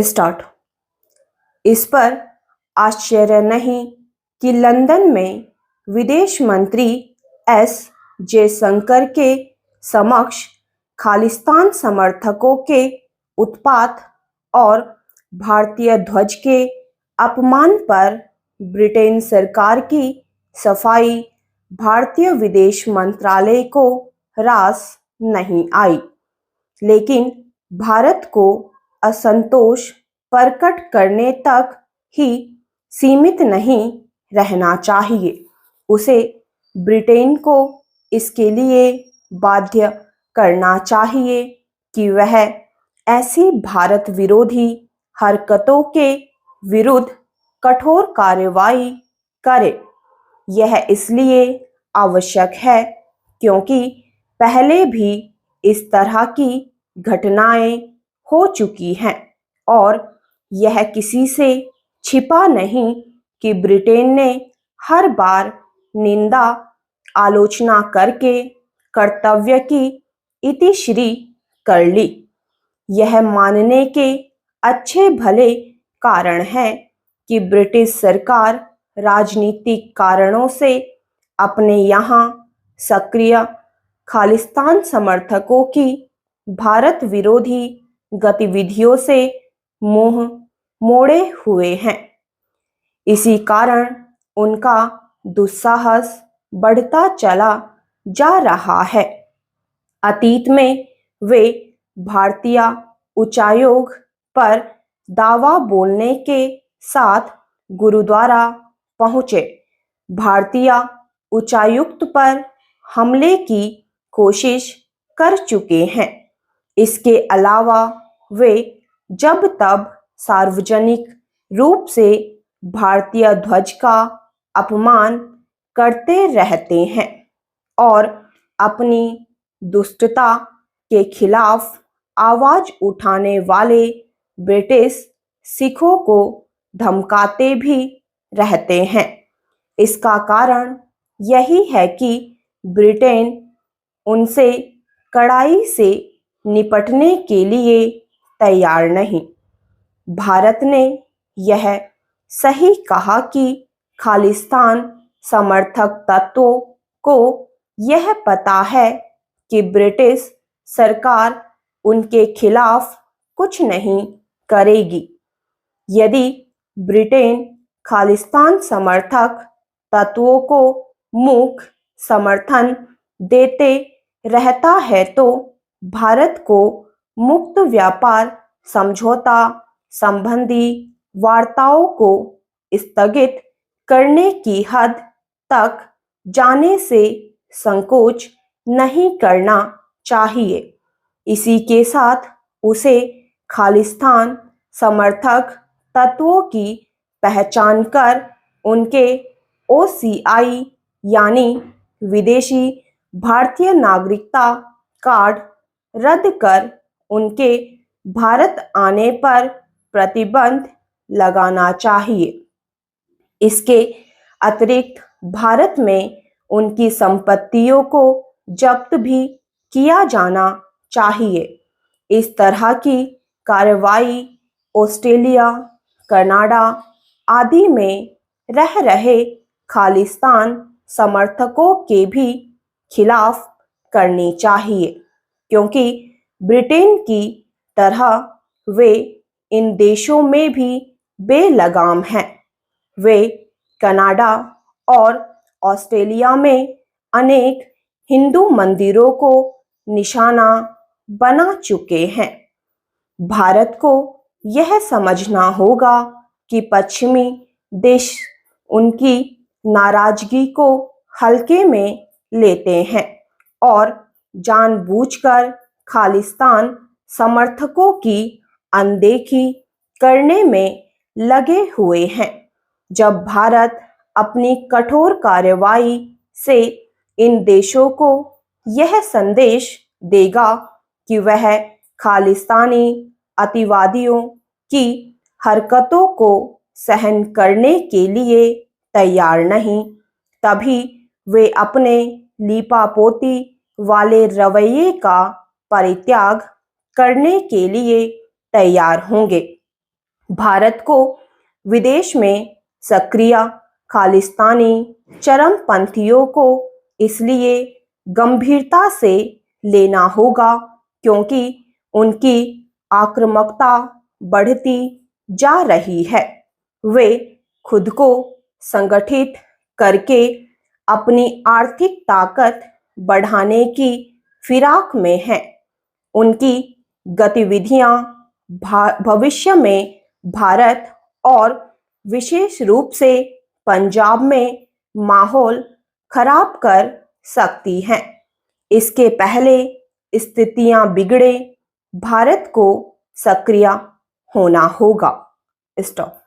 Start. इस पर आश्चर्य नहीं कि लंदन में विदेश मंत्री एस जयशंकर के समक्ष खालिस्तान समर्थकों के उत्पात और भारतीय ध्वज के अपमान पर ब्रिटेन सरकार की सफाई भारतीय विदेश मंत्रालय को रास नहीं आई, लेकिन भारत को असंतोष प्रकट करने तक ही सीमित नहीं रहना चाहिए। उसे ब्रिटेन को इसके लिए बाध्य करना चाहिए कि वह ऐसी भारत विरोधी हरकतों के विरुद्ध कठोर कार्रवाई करे। यह इसलिए आवश्यक है क्योंकि पहले भी इस तरह की घटनाएं हो चुकी हैं और यह किसी से छिपा नहीं कि ब्रिटेन ने हर बार निंदा आलोचना करके कर्तव्य की इतिश्री कर ली। यह मानने के अच्छे भले कारण हैं कि ब्रिटिश सरकार राजनीतिक कारणों से अपने यहाँ सक्रिय खालिस्तान समर्थकों की भारत विरोधी गतिविधियों से मुंह मोड़े हुए हैं। इसी कारण उनका दुस्साहस बढ़ता चला जा रहा है। अतीत में वे भारतीय उच्चायोग पर दावा बोलने के साथ गुरुद्वारा पहुंचे, भारतीय उच्चायुक्त पर हमले की कोशिश कर चुके हैं। इसके अलावा वे जब तब सार्वजनिक रूप से भारतीय ध्वज का अपमान करते रहते हैं और अपनी दुष्टता के खिलाफ आवाज उठाने वाले ब्रिटिश सिखों को धमकाते भी रहते हैं। इसका कारण यही है कि ब्रिटेन उनसे कड़ाई से निपटने के लिए तैयार नहीं। भारत ने यह सही कहा कि खालिस्तान समर्थक तत्वों को यह पता है कि ब्रिटिश सरकार उनके खिलाफ कुछ नहीं करेगी। यदि ब्रिटेन खालिस्तान समर्थक तत्वों को मूक समर्थन देते रहता है तो भारत को मुक्त व्यापार समझौता संबंधी वार्ताओं को स्थगित करने की हद तक जाने से संकोच नहीं करना चाहिए। इसी के साथ उसे खालिस्तान समर्थक तत्वों की पहचान कर उनके OCI यानी विदेशी भारतीय नागरिकता कार्ड रद्द कर उनके भारत आने पर प्रतिबंध लगाना चाहिए। इसके अतिरिक्त भारत में उनकी संपत्तियों को जब्त भी किया जाना चाहिए। इस तरह की कार्रवाई ऑस्ट्रेलिया, कनाडा आदि में रह रहे खालिस्तान समर्थकों के भी खिलाफ करनी चाहिए, क्योंकि ब्रिटेन की तरह वे इन देशों में भी बेलगाम हैं। वे कनाडा और ऑस्ट्रेलिया में अनेक हिंदू मंदिरों को निशाना बना चुके हैं। भारत को यह समझना होगा कि पश्चिमी देश उनकी नाराजगी को हल्के में लेते हैं और जानबूझकर खालिस्तान समर्थकों की अनदेखी करने में लगे हुए हैं। जब भारत अपनी कठोर कार्रवाई से इन देशों को यह संदेश देगा कि वह खालिस्तानी अतिवादियों की हरकतों को सहन करने के लिए तैयार नहीं, तभी वे अपने लीपापोती वाले रवैये का परित्याग करने के लिए तैयार होंगे। भारत को विदेश में सक्रिय खालिस्तानी चरमपंथियों को इसलिए गंभीरता से लेना होगा क्योंकि उनकी आक्रामकता बढ़ती जा रही है। वे खुद को संगठित करके अपनी आर्थिक ताकत बढ़ाने की फिराक में हैं। उनकी गतिविधियां भविष्य में भारत और विशेष रूप से पंजाब में माहौल खराब कर सकती हैं। इसके पहले स्थितियां बिगड़े, भारत को सक्रिय होना होगा। स्टॉप।